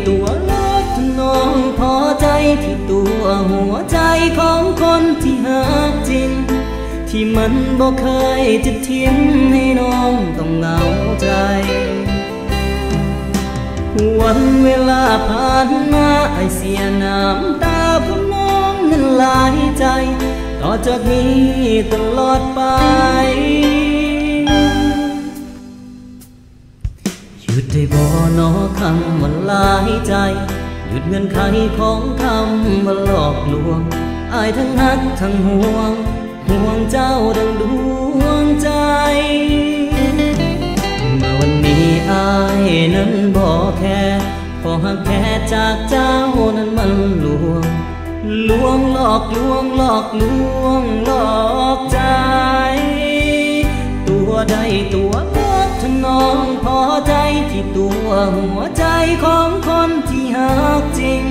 ตัวลดน้องพอใจที่ตัวหัวใจของคนที่หักจริงที่มันบ่เคยจะทิ้งให้น้องต้องเหงาใจวันเวลาผ่านมาไอเสียน้ำตาเพราะน้องนั้นหลายใจต่อจากนี้ตลอดไปหยุดได้บ่นอคำว่าหลายใจหยุดเงินไขของคำว่าหลอกลวงอายทั้งฮักทั้งห่วงห่วงเจ้าดังดวงใจเมื่อวันนี้อายนั้นบ่แค่ขอหักแค่จากเจ้านั้นมันลวงลวงหลอกลวงหลอกลวงหลอกใจตัวใดตัวลดถ้าน้องพอใจที่ตัวหัวใจของคนที่หักจริง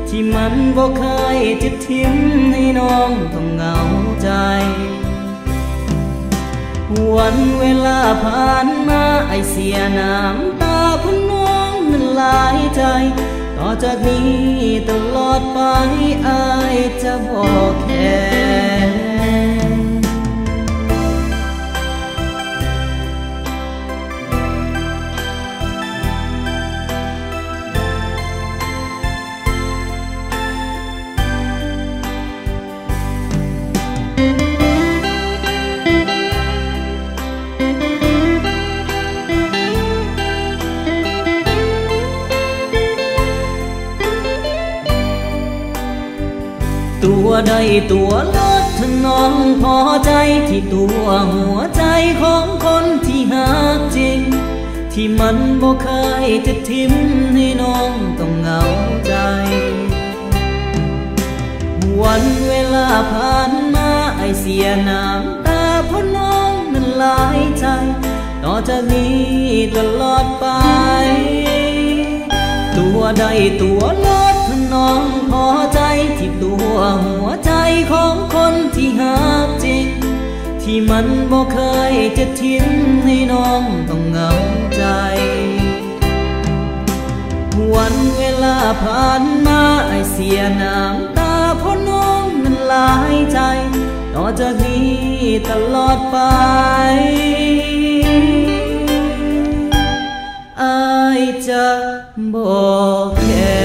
ที่มันบ่เคยจะทิ้งให้น้องต้องเหงาใจวันเวลาผ่านมาไอเสียน้ำตาเพราะน้องนั้นหลายใจต่อจากนี้ตลอดไปอายจะบอกแค่ตัวใดตัวลดถ้าน้องพอใจที่ตัวหัวใจของคนที่หักจริงที่มันบ่เคยจะทิ้งให้น้องต้องเหงาใจวันเวลาผ่านมาไอเสียน้ำตาเพราะน้องนั้นหลายใจต่อจากนี้ตลอดไปตัวใดตัวลดถ้าน้องพอใจที่ตัวหัวใจของคนที่หักจริงที่มันบ่เคยจะทิ้งให้น้องต้องเหงาใจวันเวลาผ่านมาไอเสียน้ำตาเพราะน้องนั้นหลายใจต่อจากนี้ตลอดไปอายจะบอกแค่